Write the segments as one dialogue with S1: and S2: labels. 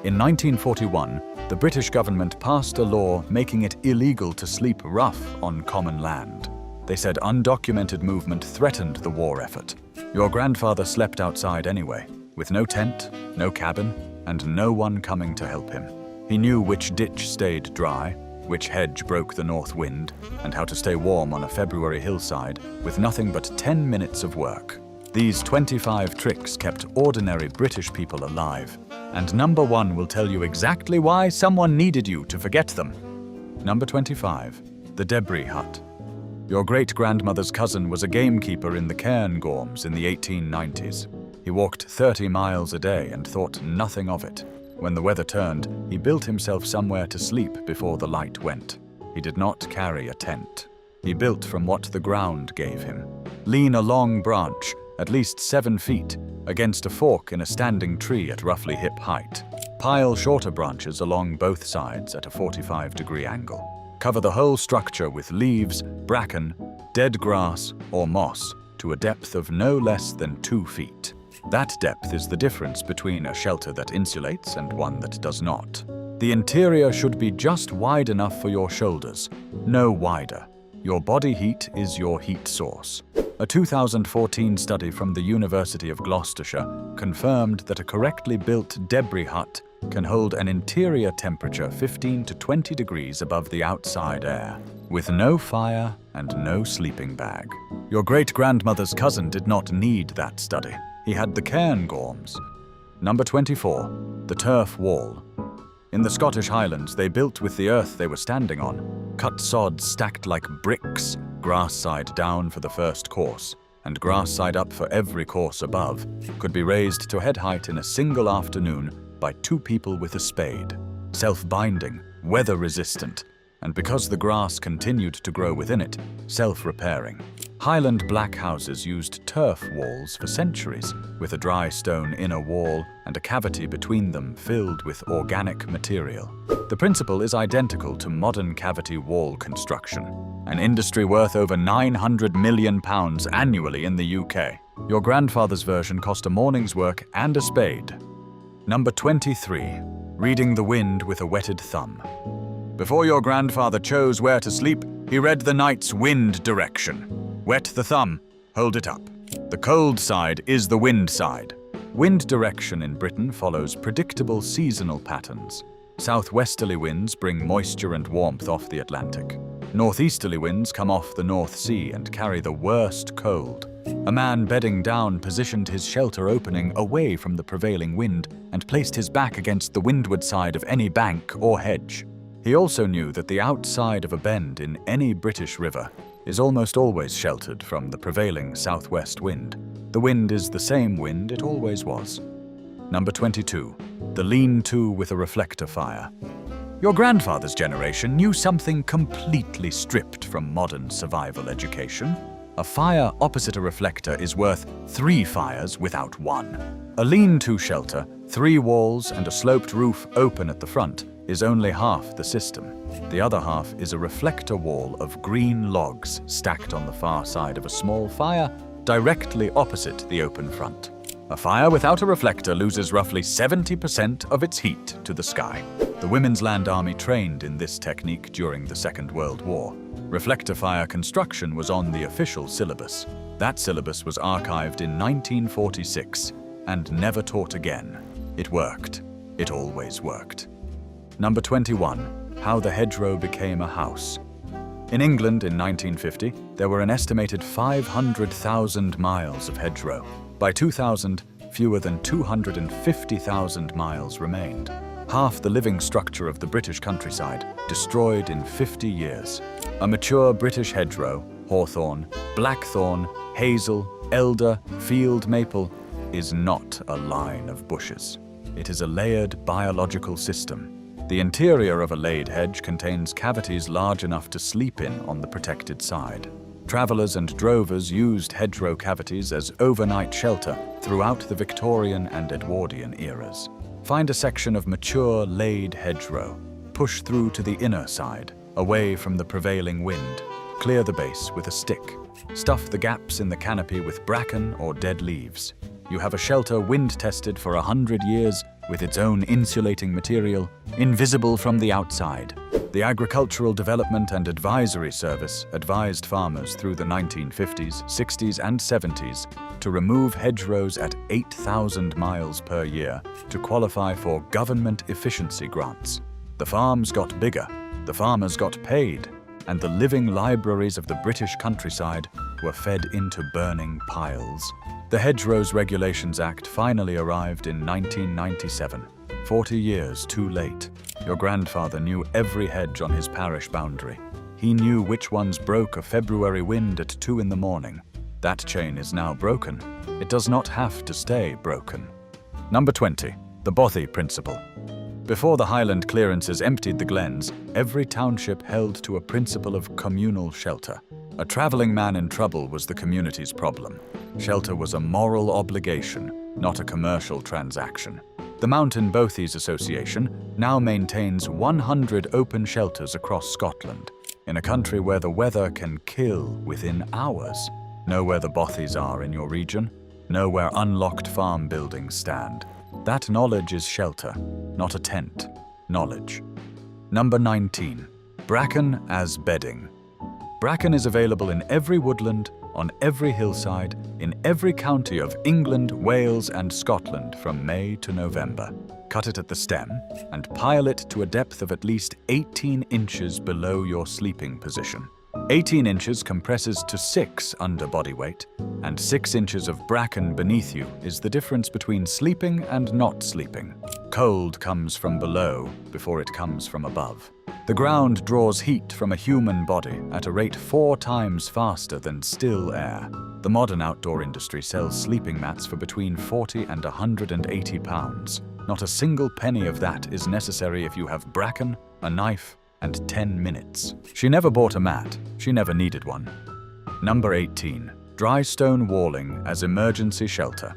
S1: In 1941, the British government passed a law making it illegal to sleep rough on common land. They said undocumented movement threatened the war effort. Your grandfather slept outside anyway, with no tent, no cabin, and no one coming to help him. He knew which ditch stayed dry, which hedge broke the north wind, and how to stay warm on a February hillside with nothing but 10 minutes of work. These 25 tricks kept ordinary British people alive, and number 1 will tell you exactly why someone needed you to forget them. Number 25, the debris hut. Your great-grandmother's cousin was a gamekeeper in the Cairngorms in the 1890s. He walked 30 miles a day and thought nothing of it. When the weather turned, he built himself somewhere to sleep before the light went. He did not carry a tent. He built from what the ground gave him. Lean a long branch, at least 7 feet, against a fork in a standing tree at roughly hip height. Pile shorter branches along both sides at a 45-degree angle. Cover the whole structure with leaves, bracken, dead grass, or moss to a depth of no less than 2 feet. That depth is the difference between a shelter that insulates and one that does not. The interior should be just wide enough for your shoulders, no wider. Your body heat is your heat source. A 2014 study from the University of Gloucestershire confirmed that a correctly built debris hut can hold an interior temperature 15 to 20 degrees above the outside air, with no fire and no sleeping bag. Your great-grandmother's cousin did not need that study. He had the Cairngorms. Number 24, the turf wall. In the Scottish Highlands, they built with the earth they were standing on, cut sods stacked like bricks, grass side down for the first course, and grass side up for every course above, could be raised to head height in a single afternoon by 2 people with a spade. Self-binding, weather-resistant, and because the grass continued to grow within it, self-repairing. Highland black houses used turf walls for centuries, with a dry stone inner wall and a cavity between them filled with organic material. The principle is identical to modern cavity wall construction, an industry worth over £900 million annually in the UK. Your grandfather's version cost a morning's work and a spade. Number 23, reading the wind with a wetted thumb. Before your grandfather chose where to sleep, he read the night's wind direction. Wet the thumb, hold it up. The cold side is the wind side. Wind direction in Britain follows predictable seasonal patterns. Southwesterly winds bring moisture and warmth off the Atlantic. Northeasterly winds come off the North Sea and carry the worst cold. A man bedding down positioned his shelter opening away from the prevailing wind and placed his back against the windward side of any bank or hedge. He also knew that the outside of a bend in any British river is almost always sheltered from the prevailing southwest wind. The wind is the same wind it always was. Number 22, the lean-to with a reflector fire. Your grandfather's generation knew something completely stripped from modern survival education. A fire opposite a reflector is worth 3 fires without 1. A lean-to shelter, 3 walls and a sloped roof open at the front, is only half the system. The other half is a reflector wall of green logs stacked on the far side of a small fire directly opposite the open front. A fire without a reflector loses roughly 70% of its heat to the sky. The Women's Land Army trained in this technique during the Second World War. Reflector fire construction was on the official syllabus. That syllabus was archived in 1946 and never taught again. It worked. It always worked. Number 21, how the hedgerow became a house. In England in 1950, there were an estimated 500,000 miles of hedgerow. By 2000, fewer than 250,000 miles remained. Half the living structure of the British countryside destroyed in 50 years. A mature British hedgerow, hawthorn, blackthorn, hazel, elder, field maple, is not a line of bushes. It is a layered biological system. The interior of a laid hedge contains cavities large enough to sleep in on the protected side. Travelers and drovers used hedgerow cavities as overnight shelter throughout the Victorian and Edwardian eras. Find a section of mature laid hedgerow. Push through to the inner side, away from the prevailing wind. Clear the base with a stick. Stuff the gaps in the canopy with bracken or dead leaves. You have a shelter wind-tested for 100 years with its own insulating material, invisible from the outside. The Agricultural Development and Advisory Service advised farmers through the 1950s, 60s, and 70s to remove hedgerows at 8,000 miles per year to qualify for government efficiency grants. The farms got bigger, the farmers got paid, and the living libraries of the British countryside were fed into burning piles. The Hedgerows Regulations Act finally arrived in 1997, 40 years too late. Your grandfather knew every hedge on his parish boundary. He knew which ones broke a February wind at 2 in the morning. That chain is now broken. It does not have to stay broken. Number 20. The Bothy Principle. Before the Highland clearances emptied the glens, every township held to a principle of communal shelter. A traveling man in trouble was the community's problem. Shelter was a moral obligation, not a commercial transaction. The Mountain Bothies Association now maintains 100 open shelters across Scotland, in a country where the weather can kill within hours. Know where the bothies are in your region? Know where unlocked farm buildings stand. That knowledge is shelter, not a tent. Knowledge. Number 19. Bracken as bedding. Bracken is available in every woodland, on every hillside, in every county of England, Wales, and Scotland from May to November. Cut it at the stem and pile it to a depth of at least 18 inches below your sleeping position. 18 inches compresses to 6 under body weight, and 6 inches of bracken beneath you is the difference between sleeping and not sleeping. Cold comes from below before it comes from above. The ground draws heat from a human body at a rate 4 times faster than still air. The modern outdoor industry sells sleeping mats for between 40 and 180 pounds. Not a single penny of that is necessary if you have bracken, a knife, and 10 minutes. She never bought a mat. She never needed one. Number 18. Dry stone walling as emergency shelter.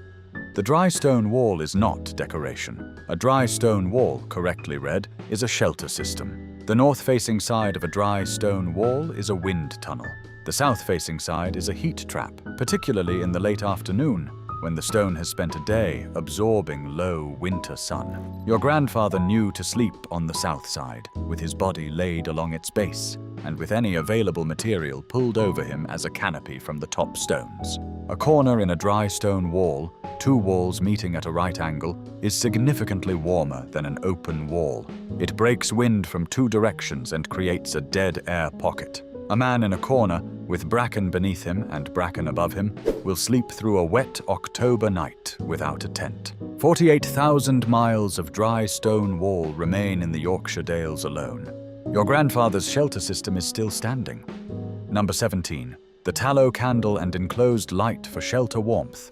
S1: The dry stone wall is not decoration. A dry stone wall, correctly read, is a shelter system. The north-facing side of a dry stone wall is a wind tunnel. The south-facing side is a heat trap, particularly in the late afternoon, when the stone has spent a day absorbing low winter sun. Your grandfather knew to sleep on the south side, with his body laid along its base, and with any available material pulled over him as a canopy from the top stones. A corner in a dry stone wall, 2 walls meeting at a right angle, is significantly warmer than an open wall. It breaks wind from 2 directions and creates a dead air pocket. A man in a corner, with bracken beneath him and bracken above him, will sleep through a wet October night without a tent. 48,000 miles of dry stone wall remain in the Yorkshire Dales alone. Your grandfather's shelter system is still standing. Number 17. The tallow candle and enclosed light for shelter warmth.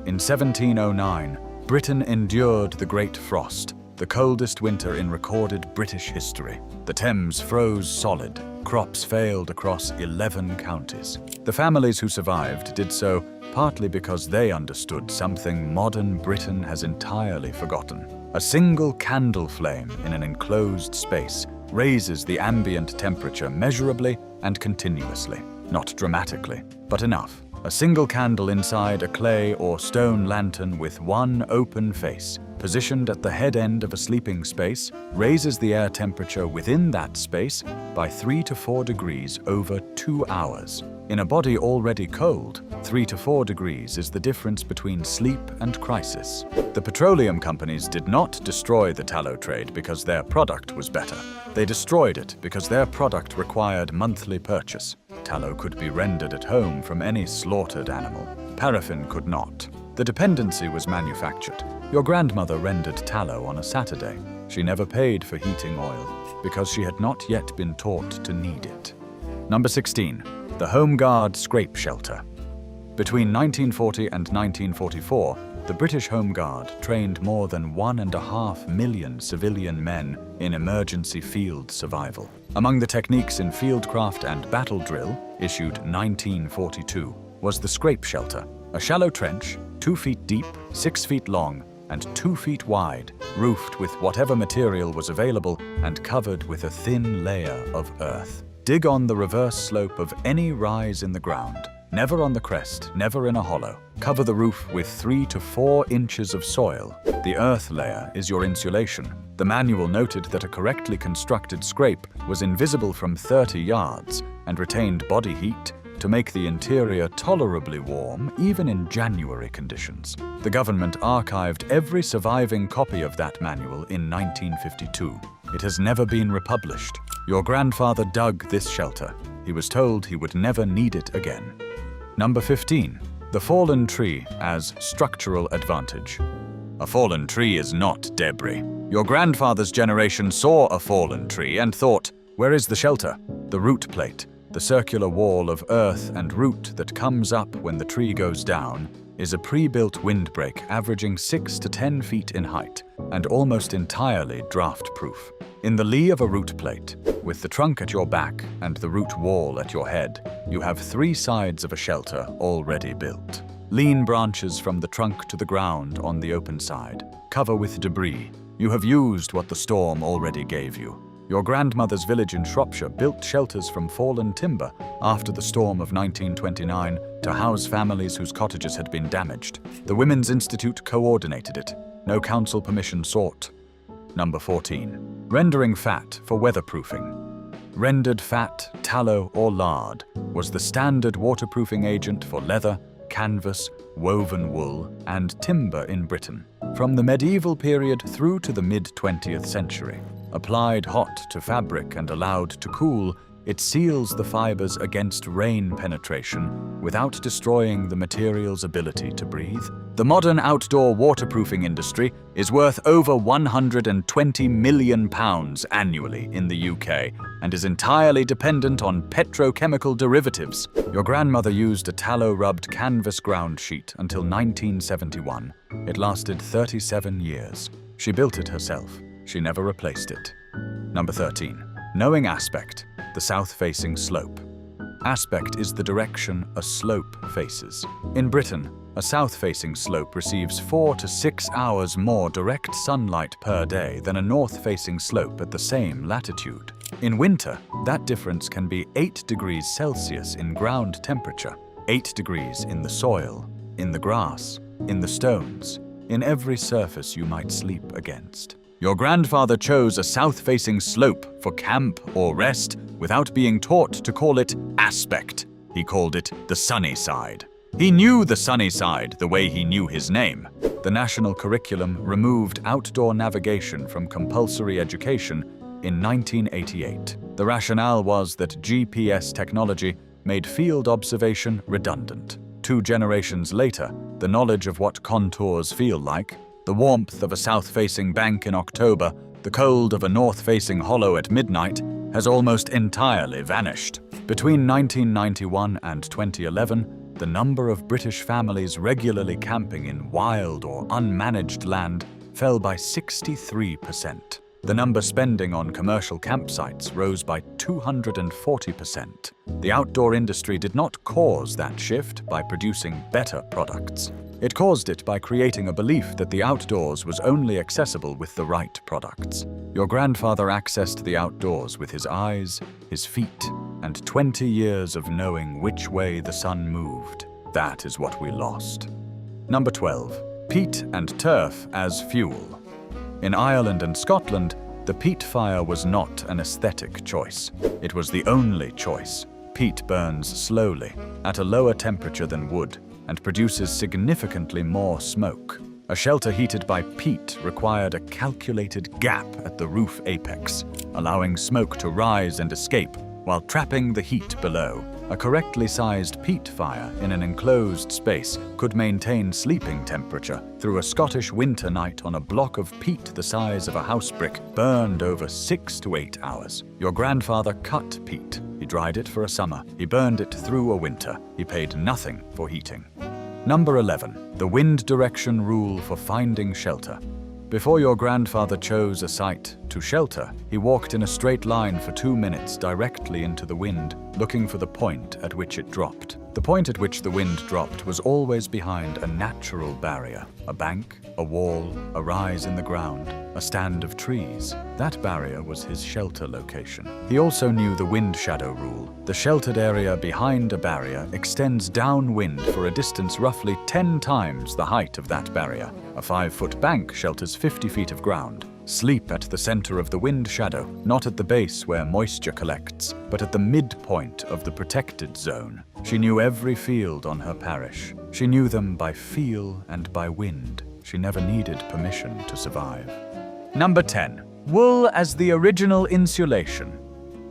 S1: In 1709, Britain endured the Great Frost, the coldest winter in recorded British history. The Thames froze solid. Crops failed across 11 counties. The families who survived did so partly because they understood something modern Britain has entirely forgotten. A single candle flame in an enclosed space raises the ambient temperature measurably and continuously. Not dramatically, but enough. A single candle inside a clay or stone lantern with one open face, positioned at the head end of a sleeping space, raises the air temperature within that space by 3 to 4 degrees over 2 hours. In a body already cold, 3 to 4 degrees is the difference between sleep and crisis. The petroleum companies did not destroy the tallow trade because their product was better. They destroyed it because their product required monthly purchase. Tallow could be rendered at home from any slaughtered animal. Paraffin could not. The dependency was manufactured. Your grandmother rendered tallow on a Saturday. She never paid for heating oil because she had not yet been taught to need it. Number 16. The Home Guard Scrape Shelter. Between 1940 and 1944, the British Home Guard trained more than 1.5 million civilian men in emergency field survival. Among the techniques in fieldcraft and battle drill, issued 1942, was the scrape shelter, a shallow trench, 2 feet deep, 6 feet long, and 2 feet wide, roofed with whatever material was available and covered with a thin layer of earth. Dig on the reverse slope of any rise in the ground, Never on the crest, never in a hollow. Cover the roof with 3 to 4 inches of soil. The earth layer is your insulation. The manual noted that a correctly constructed scrape was invisible from 30 yards and retained body heat to make the interior tolerably warm even in January conditions. The government archived every surviving copy of that manual in 1952. It has never been republished. Your grandfather dug this shelter. He was told he would never need it again. Number 15. The fallen tree as structural advantage. A fallen tree is not debris. Your grandfather's generation saw a fallen tree and thought, where is the shelter? The root plate, the circular wall of earth and root that comes up when the tree goes down, is a pre-built windbreak averaging 6 to 10 feet in height and almost entirely draft-proof. In the lee of a root plate, with the trunk at your back and the root wall at your head, you have 3 sides of a shelter already built. Lean branches from the trunk to the ground on the open side. Cover with debris. You have used what the storm already gave you. Your grandmother's village in Shropshire built shelters from fallen timber after the storm of 1929 to house families whose cottages had been damaged. The Women's Institute coordinated it. No council permission sought. Number 14. Rendering fat for weatherproofing. Rendered fat, tallow, or lard was the standard waterproofing agent for leather, canvas, woven wool, and timber in Britain, from the medieval period through to the mid-20th century. Applied hot to fabric and allowed to cool, it seals the fibers against rain penetration without destroying the material's ability to breathe. The modern outdoor waterproofing industry is worth over £120 million annually in the UK and is entirely dependent on petrochemical derivatives. Your grandmother used a tallow-rubbed canvas ground sheet until 1971. It lasted 37 years. She built it herself. She never replaced it. Number 13. Knowing aspect, the south-facing slope. Aspect is the direction a slope faces. In Britain, a south-facing slope receives 4 to 6 hours more direct sunlight per day than a north-facing slope at the same latitude. In winter, that difference can be 8 degrees Celsius in ground temperature, 8 degrees in the soil, in the grass, in the stones, in every surface you might sleep against. Your grandfather chose a south-facing slope for camp or rest without being taught to call it aspect. He called it the sunny side. He knew the sunny side the way he knew his name. The national curriculum removed outdoor navigation from compulsory education in 1988. The rationale was that GPS technology made field observation redundant. 2 generations later, the knowledge of what contours feel like, the warmth of a south-facing bank in October, the cold of a north-facing hollow at midnight, has almost entirely vanished. Between 1991 and 2011, the number of British families regularly camping in wild or unmanaged land fell by 63%. The number spending on commercial campsites rose by 240%. The outdoor industry did not cause that shift by producing better products. It caused it by creating a belief that the outdoors was only accessible with the right products. Your grandfather accessed the outdoors with his eyes, his feet, and 20 years of knowing which way the sun moved. That is what we lost. Number 12. Peat and turf as fuel. In Ireland and Scotland, the peat fire was not an aesthetic choice. It was the only choice. Peat burns slowly, at a lower temperature than wood, and produces significantly more smoke. A shelter heated by peat required a calculated gap at the roof apex, allowing smoke to rise and escape while trapping the heat below. A correctly sized peat fire in an enclosed space could maintain sleeping temperature through a Scottish winter night on a block of peat the size of a house brick, burned over 6 to 8 hours. Your grandfather cut peat. He dried it for a summer. He burned it through a winter. He paid nothing for heating. Number 11. The wind direction rule for finding shelter. Before your grandfather chose a site to shelter, he walked in a straight line for 2 minutes directly into the wind, looking for the point at which it dropped. The point at which the wind dropped was always behind a natural barrier, a bank, a wall, a rise in the ground, a stand of trees. That barrier was his shelter location. He also knew the wind shadow rule. The sheltered area behind a barrier extends downwind for a distance roughly 10 times the height of that barrier. A 5-foot bank shelters 50 feet of ground. Sleep at the center of the wind shadow, not at the base where moisture collects, but at the midpoint of the protected zone. She knew every field on her parish. She knew them by feel and by wind. She never needed permission to survive. Number 10. Wool as the original insulation.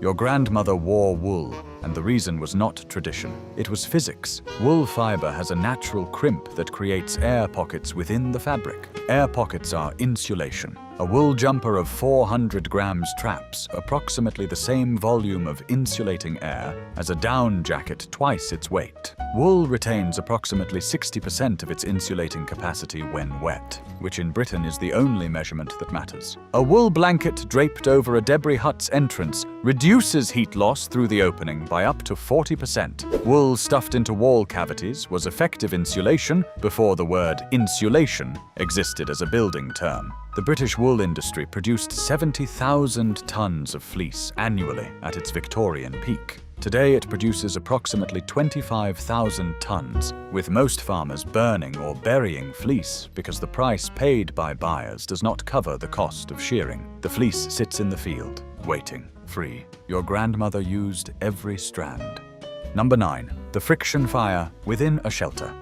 S1: Your grandmother wore wool, and the reason was not tradition. It was physics. Wool fiber has a natural crimp that creates air pockets within the fabric. Air pockets are insulation. A wool jumper of 400 grams traps approximately the same volume of insulating air as a down jacket twice its weight. Wool retains approximately 60% of its insulating capacity when wet, which in Britain is the only measurement that matters. A wool blanket draped over a debris hut's entrance reduces heat loss through the opening by up to 40%. Wool stuffed into wall cavities was effective insulation before the word insulation existed as a building term. The British wool industry produced 70,000 tons of fleece annually at its Victorian peak. Today it produces approximately 25,000 tons, with most farmers burning or burying fleece because the price paid by buyers does not cover the cost of shearing. The fleece sits in the field, waiting, free. Your grandmother used every strand. Number 9. The friction fire within a shelter.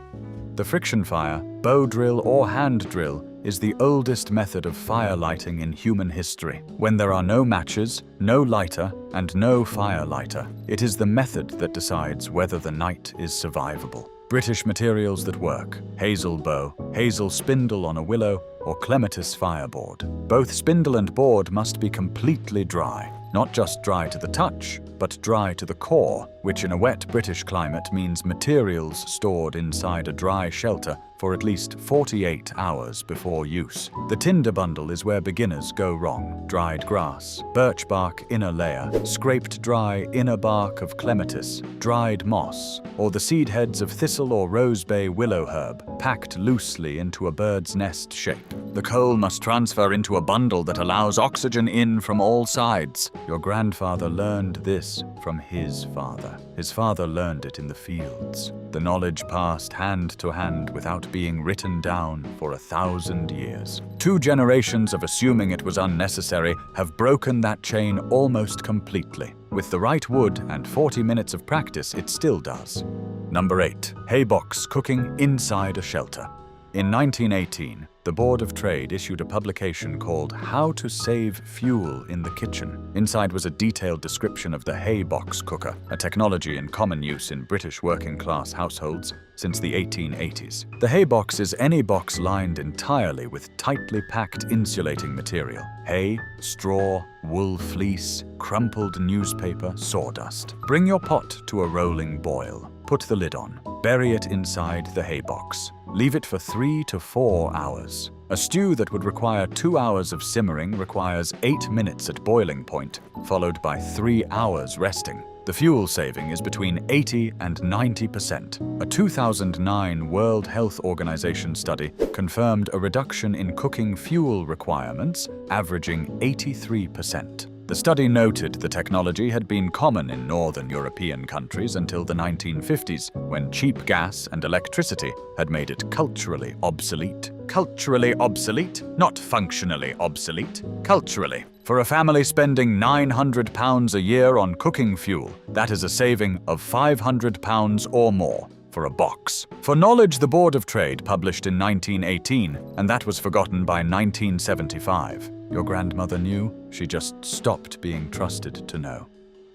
S1: The friction fire, bow drill or hand drill, is the oldest method of fire lighting in human history. When there are no matches, no lighter, and no fire lighter, it is the method that decides whether the night is survivable. British materials that work: hazel bow, hazel spindle on a willow, or clematis fireboard. Both spindle and board must be completely dry. Not just dry to the touch, but dry to the core, which in a wet British climate means materials stored inside a dry shelter for at least 48 hours before use. The tinder bundle is where beginners go wrong. Dried grass, birch bark inner layer, scraped dry inner bark of clematis, dried moss, or the seed heads of thistle or rosebay willow herb, packed loosely into a bird's nest shape. The coal must transfer into a bundle that allows oxygen in from all sides. Your grandfather learned this from his father. His father learned it in the fields. The knowledge passed hand to hand without being written down for 1,000 years. 2 generations of assuming it was unnecessary have broken that chain almost completely. With the right wood and 40 minutes of practice, it still does. Number 8. Haybox cooking inside a shelter. In 1918, the Board of Trade issued a publication called How to Save Fuel in the Kitchen. Inside was a detailed description of the Haybox cooker, a technology in common use in British working-class households since the 1880s. The Haybox is any box lined entirely with tightly packed insulating material: hay, straw, wool fleece, crumpled newspaper, sawdust. Bring your pot to a rolling boil. Put the lid on. Bury it inside the Haybox. Leave it for 3 to 4 hours. A stew that would require 2 hours of simmering requires 8 minutes at boiling point, followed by 3 hours resting. The fuel saving is between 80 and 90%. A 2009 World Health Organization study confirmed a reduction in cooking fuel requirements, averaging 83%. The study noted the technology had been common in northern European countries until the 1950s, when cheap gas and electricity had made it culturally obsolete. Culturally obsolete? Not functionally obsolete. Culturally. For a family spending £900 a year on cooking fuel, that is a saving of £500 or more for a box. For knowledge, the Board of Trade published in 1918, and that was forgotten by 1975. Your grandmother knew, she just stopped being trusted to know.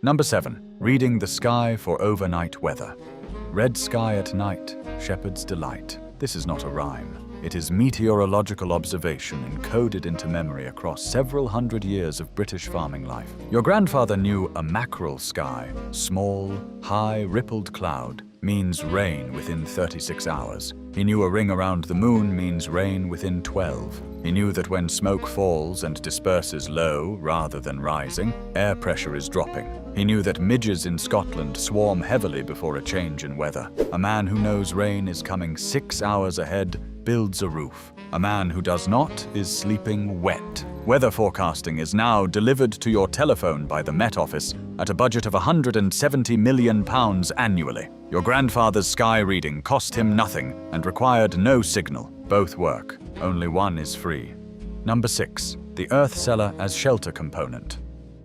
S1: Number 7. Reading the sky for overnight weather. Red sky at night, shepherd's delight. This is not a rhyme. It is meteorological observation encoded into memory across several hundred years of British farming life. Your grandfather knew a mackerel sky, small, high, rippled cloud, means rain within 36 hours. He knew a ring around the moon means rain within 12. He knew that when smoke falls and disperses low rather than rising, air pressure is dropping. He knew that midges in Scotland swarm heavily before a change in weather. A man who knows rain is coming 6 hours ahead builds a roof. A man who does not is sleeping wet. Weather forecasting is now delivered to your telephone by the Met Office at a budget of £170 million annually. Your grandfather's sky reading cost him nothing and required no signal. Both work. Only one is free. Number 6. The earth cellar as shelter component.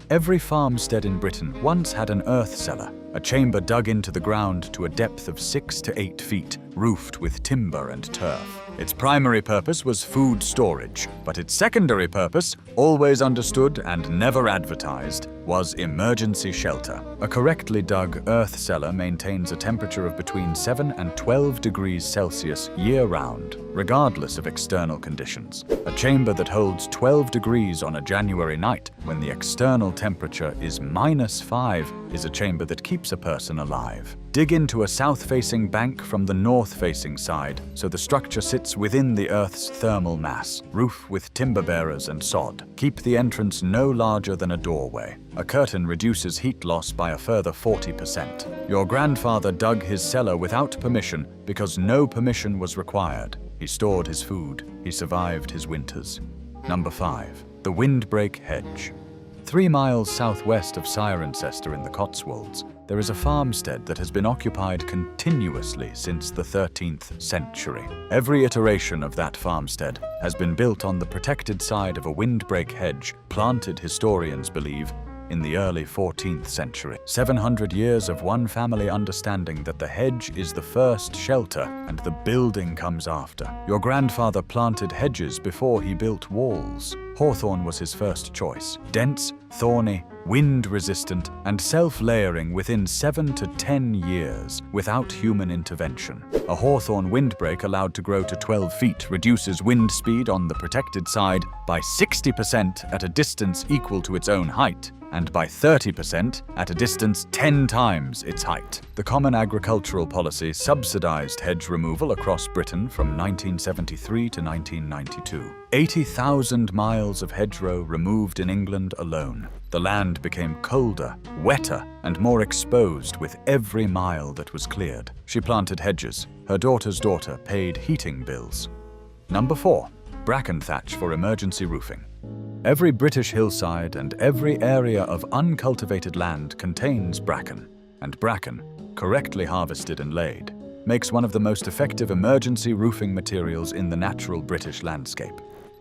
S1: Every farmstead in Britain once had an earth cellar, a chamber dug into the ground to a depth of 6 to 8 feet, roofed with timber and turf. Its primary purpose was food storage, but its secondary purpose, always understood and never advertised, was emergency shelter. A correctly dug earth cellar maintains a temperature of between 7 and 12 degrees Celsius year-round, regardless of external conditions. A chamber that holds 12 degrees on a January night, when the external temperature is -5, is a chamber that keeps a person alive. Dig into a south-facing bank from the north-facing side, so the structure sits within the Earth's thermal mass. Roof with timber bearers and sod. Keep the entrance no larger than a doorway. A curtain reduces heat loss by a further 40%. Your grandfather dug his cellar without permission because no permission was required. He stored his food. He survived his winters. Number 5. The Windbreak hedge. 3 miles southwest of Cirencester in the Cotswolds, there is a farmstead that has been occupied continuously since the 13th century. Every iteration of that farmstead has been built on the protected side of a windbreak hedge, planted, historians believe, in the early 14th century. 700 years of one family understanding that the hedge is the first shelter and the building comes after. Your grandfather planted hedges before he built walls. Hawthorn was his first choice. Dense, thorny, wind-resistant, and self-layering within 7 to 10 years without human intervention. A hawthorn windbreak allowed to grow to 12 feet reduces wind speed on the protected side by 60% at a distance equal to its own height, and by 30% at a distance 10 times its height. The Common Agricultural Policy subsidized hedge removal across Britain from 1973 to 1992. 80,000 miles of hedgerow removed in England alone. The land became colder, wetter, and more exposed with every mile that was cleared. She planted hedges. Her daughter's daughter paid heating bills. Number 4. Bracken thatch for emergency roofing. Every British hillside and every area of uncultivated land contains bracken, and bracken, correctly harvested and laid, makes one of the most effective emergency roofing materials in the natural British landscape.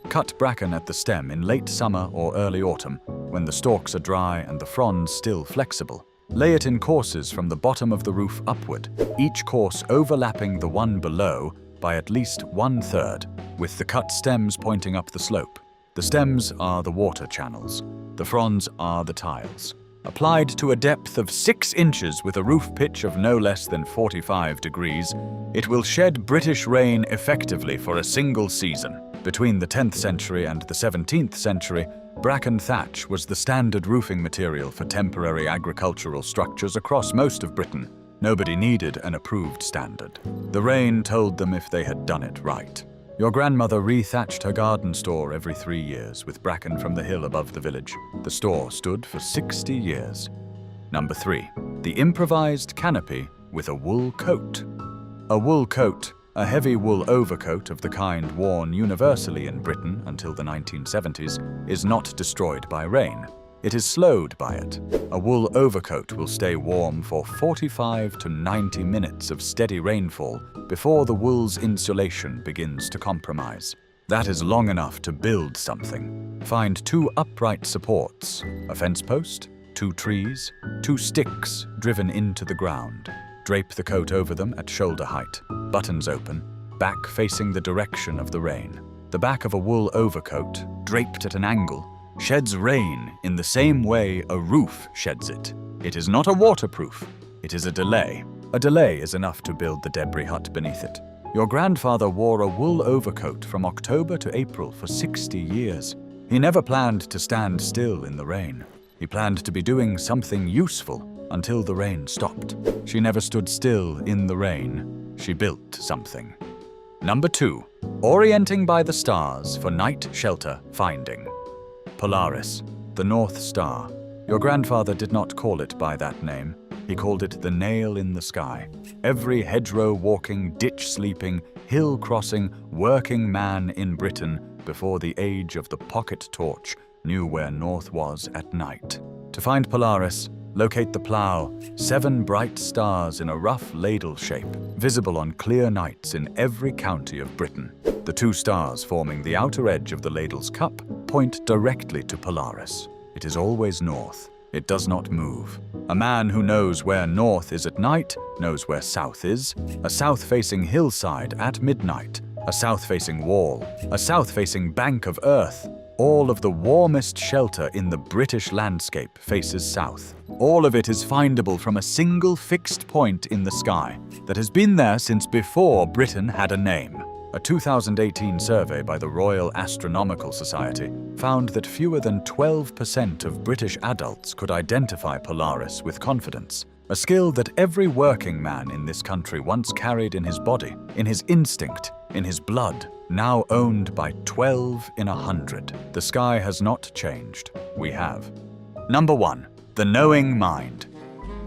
S1: Cut bracken at the stem in late summer or early autumn, when the stalks are dry and the fronds still flexible. Lay it in courses from the bottom of the roof upward, each course overlapping the one below by at least 1/3, with the cut stems pointing up the slope. The stems are the water channels. The fronds are the tiles. Applied to a depth of 6 inches with a roof pitch of no less than 45 degrees, it will shed British rain effectively for a single season. Between the 10th century and the 17th century, bracken thatch was the standard roofing material for temporary agricultural structures across most of Britain. Nobody needed an approved standard. The rain told them if they had done it right. Your grandmother re-thatched her garden store every 3 years with bracken from the hill above the village. The store stood for 60 years. Number 3. The improvised canopy with a wool coat. A wool coat, a heavy wool overcoat of the kind worn universally in Britain until the 1970s, is not destroyed by rain. It is slowed by it. A wool overcoat will stay warm for 45 to 90 minutes of steady rainfall before the wool's insulation begins to compromise. That is long enough to build something. Find 2 upright supports, a fence post, 2 trees, 2 sticks driven into the ground. Drape the coat over them at shoulder height, buttons open, back facing the direction of the rain. The back of a wool overcoat, draped at an angle, sheds rain in the same way a roof sheds it. It is not a waterproof, it is a delay. A delay is enough to build the debris hut beneath it. Your grandfather wore a wool overcoat from October to April for 60 years. He never planned to stand still in the rain. He planned to be doing something useful until the rain stopped. She never stood still in the rain. She built something. Number 2. Orienting by the stars for night shelter finding. Polaris, the North Star. Your grandfather did not call it by that name. He called it the nail in the sky. Every hedgerow walking, ditch sleeping, hill crossing, working man in Britain before the age of the pocket torch knew where north was at night. To find Polaris, locate the plough, 7 bright stars in a rough ladle shape, visible on clear nights in every county of Britain. The 2 stars forming the outer edge of the ladle's cup point directly to Polaris. It is always north. It does not move. A man who knows where north is at night knows where south is. A south-facing hillside at midnight, a south-facing wall, a south-facing bank of earth. All of the warmest shelter in the British landscape faces south. All of it is findable from a single fixed point in the sky that has been there since before Britain had a name. A 2018 survey by the Royal Astronomical Society found that fewer than 12% of British adults could identify Polaris with confidence, a skill that every working man in this country once carried in his body, in his instinct, in his blood, now owned by 12 in 100. The sky has not changed. We have. Number 1. The knowing mind.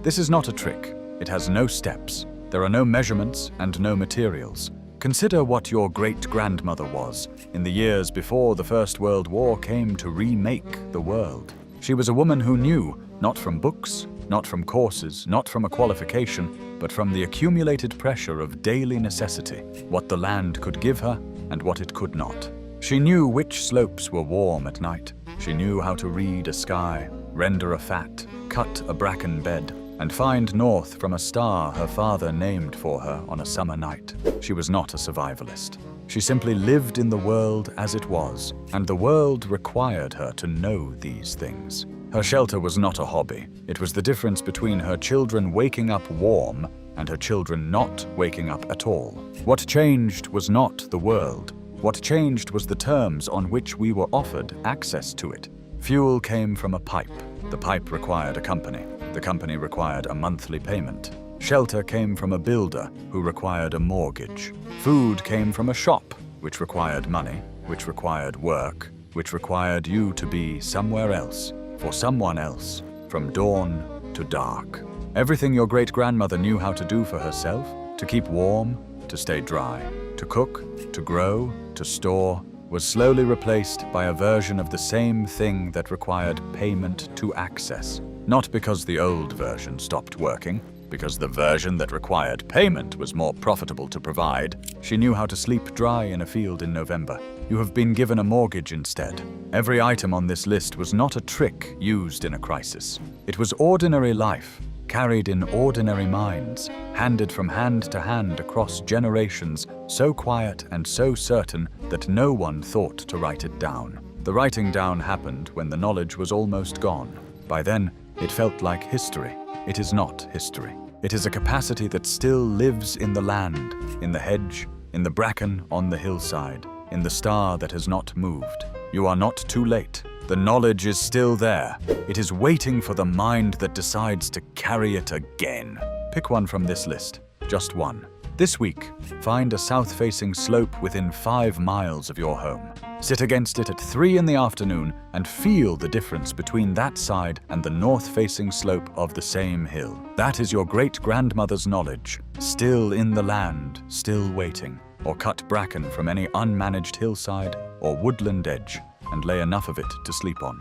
S1: This is not a trick. It has no steps. There are no measurements and no materials. Consider what your great-grandmother was in the years before the First World War came to remake the world. She was a woman who knew, not from books, not from courses, not from a qualification, but from the accumulated pressure of daily necessity, what the land could give her and what it could not. She knew which slopes were warm at night. She knew how to read a sky, render a fat, cut a bracken bed, and find north from a star her father named for her on a summer night. She was not a survivalist. She simply lived in the world as it was, and the world required her to know these things. Her shelter was not a hobby. It was the difference between her children waking up warm and her children not waking up at all. What changed was not the world. What changed was the terms on which we were offered access to it. Fuel came from a pipe. The pipe required a company. The company required a monthly payment. Shelter came from a builder who required a mortgage. Food came from a shop, which required money, which required work, which required you to be somewhere else, for someone else, from dawn to dark. Everything your great-grandmother knew how to do for herself, to keep warm, to stay dry, to cook, to grow, to store, was slowly replaced by a version of the same thing that required payment to access. Not because the old version stopped working, because the version that required payment was more profitable to provide. She knew how to sleep dry in a field in November. You have been given a mortgage instead. Every item on this list was not a trick used in a crisis. It was ordinary life, carried in ordinary minds, handed from hand to hand across generations, so quiet and so certain that no one thought to write it down. The writing down happened when the knowledge was almost gone. By then, it felt like history. It is not history. It is a capacity that still lives in the land, in the hedge, in the bracken on the hillside, in the star that has not moved. You are not too late. The knowledge is still there. It is waiting for the mind that decides to carry it again. Pick one from this list, just one. This week, find a south-facing slope within 5 miles of your home. Sit against it at 3 in the afternoon and feel the difference between that side and the north-facing slope of the same hill. That is your great-grandmother's knowledge, still in the land, still waiting. Or cut bracken from any unmanaged hillside or woodland edge and lay enough of it to sleep on.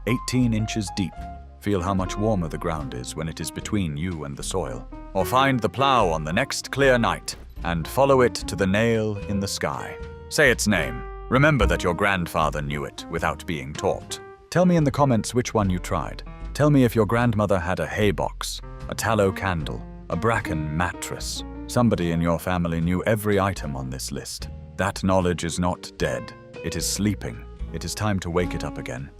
S1: 18 inches deep. Feel how much warmer the ground is when it is between you and the soil. Or find the plough on the next clear night and follow it to the nail in the sky. Say its name. Remember that your grandfather knew it without being taught. Tell me in the comments which one you tried. Tell me if your grandmother had a haybox, a tallow candle, a bracken mattress. Somebody in your family knew every item on this list. That knowledge is not dead. It is sleeping. It is time to wake it up again.